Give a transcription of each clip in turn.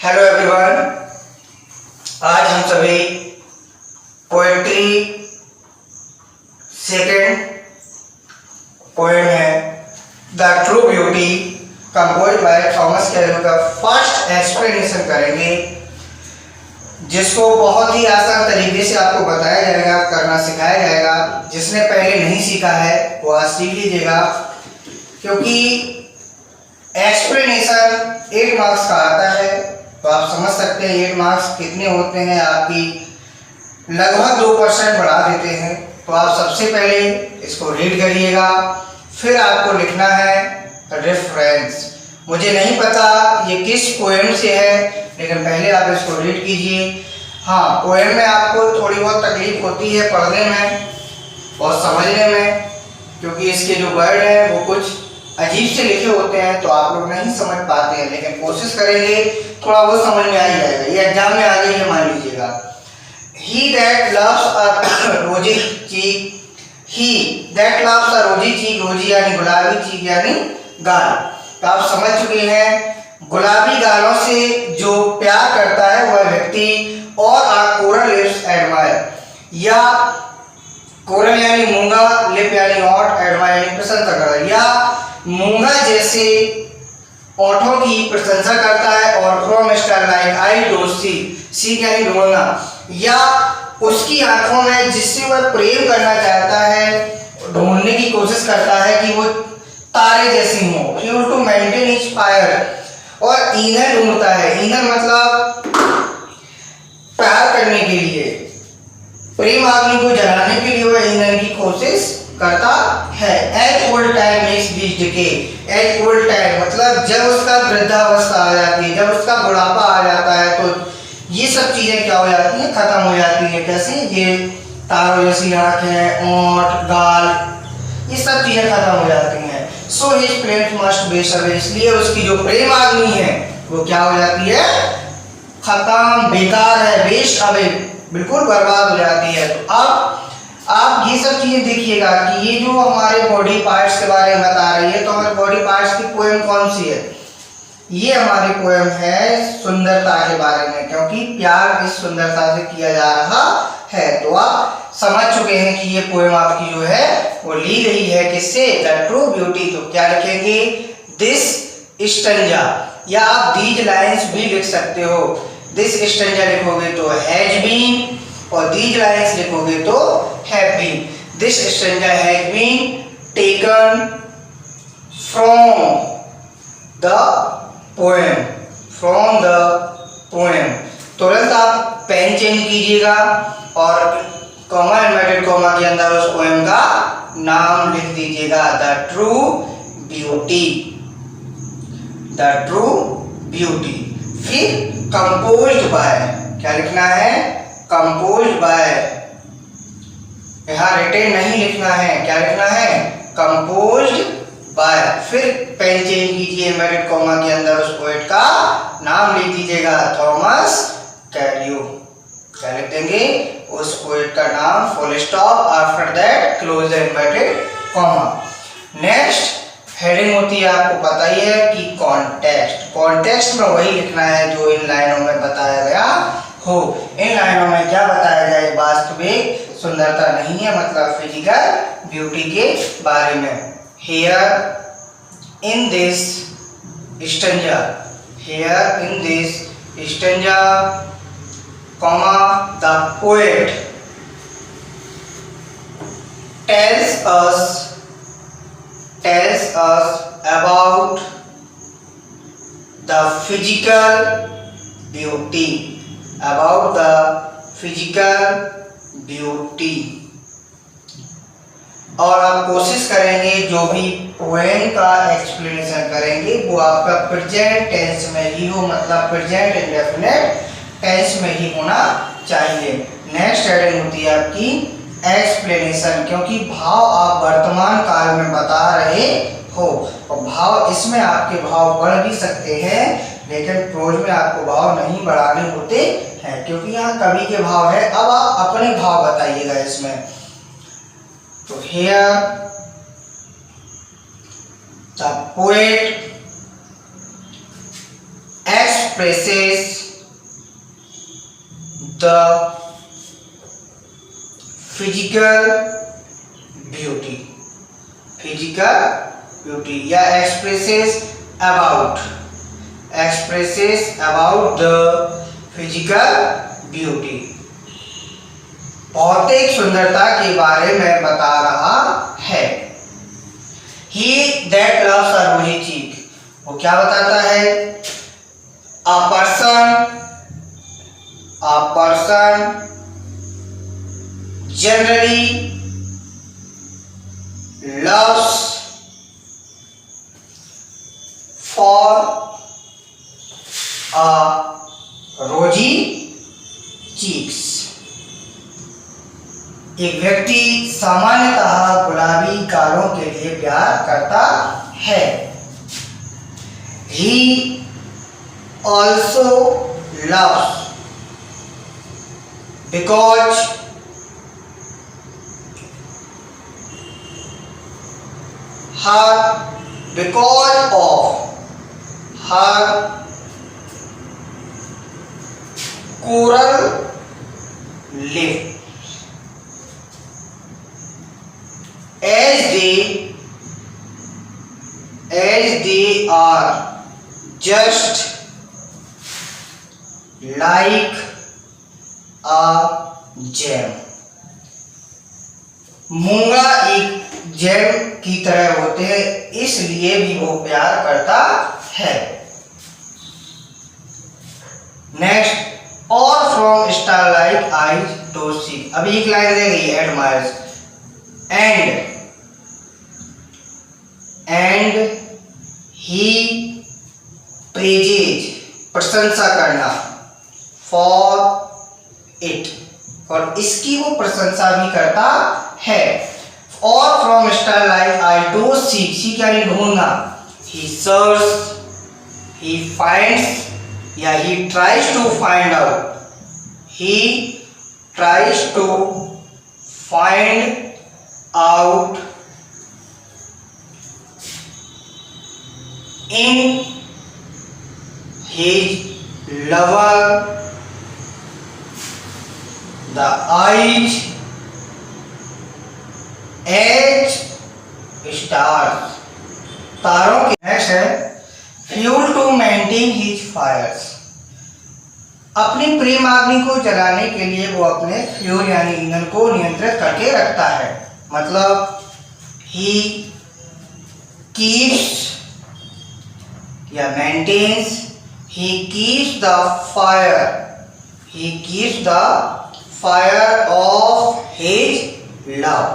Hello everyone, आज हम सभी पोएट्री सेकेंड पोएम है the true beauty compose by Thomas Carew का फर्स्ट एक्सप्लेनेशन करेंगे, जिसको बहुत ही आसान तरीके से आपको बताया जाएगा, करना सिखाया जाएगा। जिसने पहले नहीं सीखा है वो आज सीख लीजिएगा, क्योंकि एक्सप्लेनेशन 8 मार्क्स का आता है। तो आप समझ सकते हैं 8 मार्क्स कितने होते हैं, आपकी लगभग 2% बढ़ा देते हैं। तो आप सबसे पहले इसको रीड करिएगा, फिर आपको लिखना है रेफरेंस। मुझे नहीं पता ये किस पोएम से है, लेकिन पहले आप इसको रीड कीजिए। हाँ, पोएम में आपको थोड़ी बहुत तकलीफ होती है पढ़ने में और समझने में, क्योंकि इसके जो वर्ड हैं वो कुछ अजीब से लिखे होते हैं, तो आप लोग नहीं समझ पाते हैं। लेकिन कोशिश करेंगे थोड़ा बहुत समझ में आ ही जाएगा। ये एग्जाम में आ गई है, मान लीजिएगा। He that loves a rosy cheek, he that loves a rosy cheek, रोजी यानी गुलाबी चीक यानी गाल। तो आप समझ चुके हैं, गुलाबी गालों से जो प्यार करता है वह व्यक्ति, और आ कोरल लिप्स एडमायर, या कोरल यानी मूंगा, लिप यानी ओठ, एडमायर यानी प्रशंसा करता है, या मूंगा जैसे ओठों की प्रशंसा करता है, और from star like I don't see, see यानी ढूंढना, या उसकी आंखों में जिससे वह प्रेम करना चाहता है, ढूंढने की कोशिश करता है कि वो तारे जैसी हो, fuel to maintain his fire, और ईंधन ढूंढता है। ईंधन मतलब प्यार करने के लिए, प्रेम अग्नि को जलाने के लिए वह ईंधन की कोशिश करता है। As old time makes this decay, as old time मतलब जब उसका वृद्धावस्था आ जाती है, जब उसका बुढ़ापा आ जाता है, तो ये सब चीजें क्या हो जाती हैं, खत्म हो जाती हैं। कैसे? ये तारों जैसी आंखें, ओंठ, गाल, ये सब चीजें खत्म हो जाती हैं। So his flame must best away, इसलिए उसकी जो प्रेम अग्नि है वो क्या हो जाती है, खत्म, बेकार है, वेस्ट अवे, बिल्कुल बर्बाद हो जाती है। तो अब आप ये सब चीजें देखिएगा कि ये जो हमारे बॉडी पार्ट्स के बारे में बता रही है, तो हमारे बॉडी पार्ट्स की पोएम कौन सी है? ये हमारी पोएम है सुंदरता के बारे में, क्योंकि प्यार इस सुंदरता से किया जा रहा है। तो आप समझ चुके हैं कि ये पोएम आपकी जो है वो ली गई है किससे? The true beauty. तो क्या लिखेंगे? दिस स्टैंजा, या आप दीज लाइन्स भी लिख सकते हो। दिस स्टैंजा लिखोगे तो हैज बीन, और दीज लाइन्स लिखोगे तो have been. This stanza has been taken from the poem, from the poem. तुरंत आप पेन चेंज कीजिएगा और कॉमा इन्वर्टेड कॉमा के अंदर उस पोएम का नाम लिख दीजिएगा, the true beauty, the true beauty. फिर कंपोज्ड बाय, क्या लिखना है? Composed bye. यहाँ रिटेन नहीं लिखना है, क्या लिखना है? Composed bye. फिर पेन चेंज कीजिए, इन्वर्टेड कॉमा के अंदर उस पोएट का नाम लिख दीजिएगा, थॉमस कैरो। क्या लिख देंगे? उस पोएट का नाम, full stop, after that close the inverted comma. Next heading होती है, आपको पता ही है कि कॉन्टेक्स्ट। कॉन्टेक्स्ट में वही लिखना है जो इन लाइनों में बताया गया हो। इन लाइनों में क्या बताया जाए? वास्तविक सुंदरता नहीं है, मतलब फिजिकल ब्यूटी के बारे में। Here in this stanza, here in this stanza, comma, the poet tells us about the physical beauty, about the physical beauty। और आप कोशिश करेंगे जो भी पोएम का एक्सप्लेनेशन करेंगे वो आपका प्रेजेंट टेंस में ही हो, मतलब प्रेजेंट इंडेफिनिट टेंस में ही होना चाहिए। नेक्स्ट हेडिंग होती है आपकी एक्सप्लेनेशन, क्योंकि भाव आप वर्तमान काल में बता रहे हो, और भाव इसमें आपके भाव बढ़ भी सकते हैं, लेकिन प्रोज में आपको भाव नहीं बढ़ाने होते हैं, क्योंकि यहाँ कवि के भाव है। अब आप अपने भाव बताइएगा इसमें। तो here the poet expresses the physical beauty, या expresses about the physical beauty, भौतिक सुंदरता के बारे में बता रहा है। He that loves a rosy cheek, वो क्या बताता है? A person generally loves for a rosy cheeks, एक व्यक्ति सामान्यतः गुलाबी गालों के लिए प्यार करता है। He also loves because of her coral lip, as they are just like a gem, मूंगा एक जेम की तरह होते हैं, इसलिए भी वो प्यार करता है। नेक्स्ट, और from star like eyes to see, अभी एक लाइन दे गई एडमायर्स, एंड ही प्रेजेज, प्रशंसा करना, फॉर इट, और इसकी वो प्रशंसा भी करता है। और from star like I to see क्या नहीं ढूंढना, ही सर्च, ही फाइंड्स या he tries to find out, he tries to find out in his lover the eyes as stars, तारों के। नेक्स्ट है fuel to maintain his fires, अपनी प्रेमाग्नि को जलाने के लिए वो अपने फ्यूल यानी ईंधन को नियंत्रित करके रखता है। मतलब ही कीप्स या maintains, he keeps the fire of his love,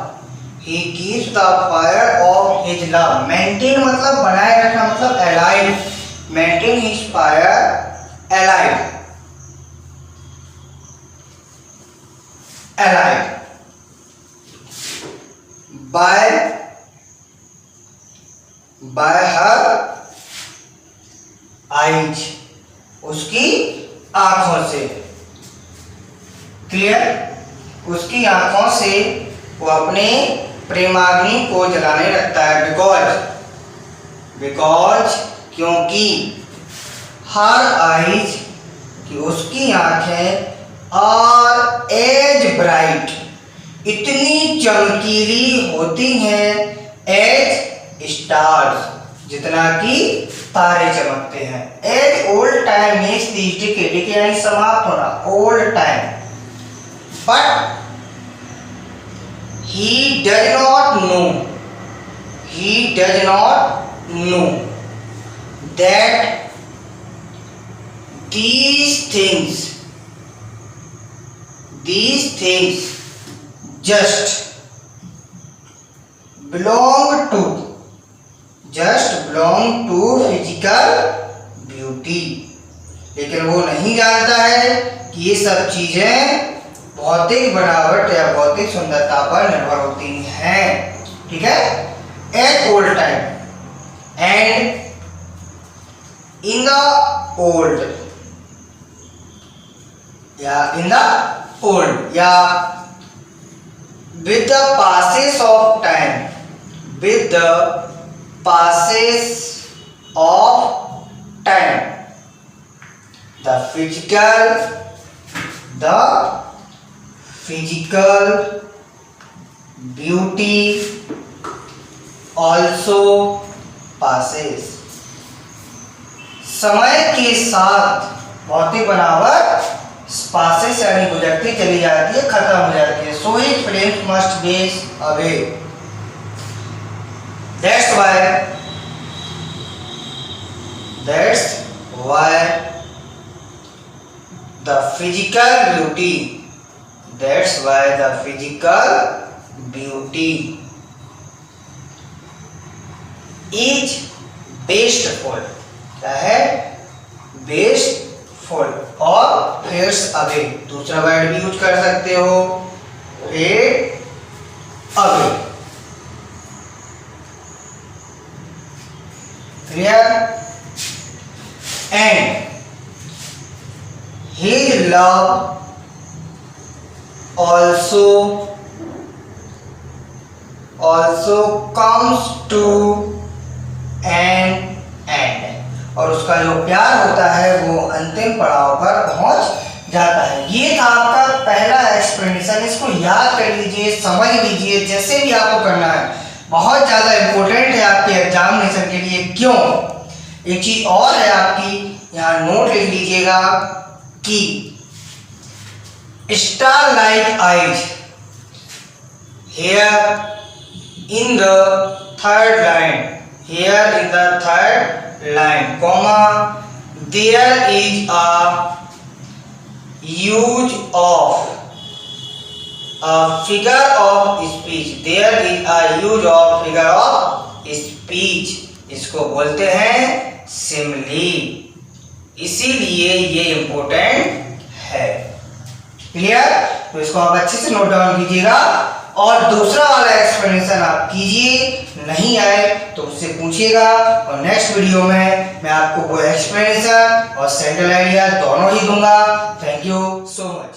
he keeps the fire of his love, maintain मतलब बनाए रखना, मतलब alive, maintain his fire alive by her eyes, उसकी आंखों से। क्लियर? उसकी आंखों से वो अपने प्रेमाग्नि को जलाने लगता है। बिकॉज क्योंकि हर आईज कि उसकी आंखें आर एज ब्राइट, इतनी चमकीली होती हैं, एज स्टार्स, जितना कि तारे चमकते हैं। As old time means this decade यानी समाप्त होना, old time. But he does not know that these things just belong to physical beauty, लेकिन वो नहीं जानता है कि ये सब चीजें भौतिक बनावट या भौतिक सुंदरता पर निर्भर होती हैं। ठीक है? At old time and in the old या with the passage of time physical beauty also passes। समय के साथ भौतिक बनावट passes यानी गुजरती चली जाती है, खत्म हो जाती है। So his friends must be away। That's why the physical beauty is wasteful। क्या है? wasteful और fades away। दूसरा वर्ड भी यूज कर सकते हो, fade away। Clear? And his love also comes to an end। और उसका जो प्यार होता है वो अंतिम पड़ाव पर पहुंच जाता है। ये था आपका पहला एक्सप्लेनेशन। इसको याद कर लीजिए, समझ लीजिए, जैसे भी आपको करना है। बहुत ज़्यादा इम्पोर्टेंट है आपके एग्जामिनेशन के लिए। क्यों? एक चीज और है आपकी, यहाँ नोट लिख लीजिएगा कि star like eyes here in the third line comma there is a use of a figure of speech। इसको बोलते हैं सिमली, इसीलिए ये इंपॉर्टेंट है। क्लियर? तो इसको आप अच्छे से नोट डाउन कीजिएगा। और दूसरा वाला एक्सप्लेनेशन आप कीजिए, नहीं आए तो मुझसे पूछिएगा और नेक्स्ट वीडियो में मैं आपको वो एक्सप्लेनेशन और सेंट्रल आइडिया दोनों ही दूंगा। Thank you so much.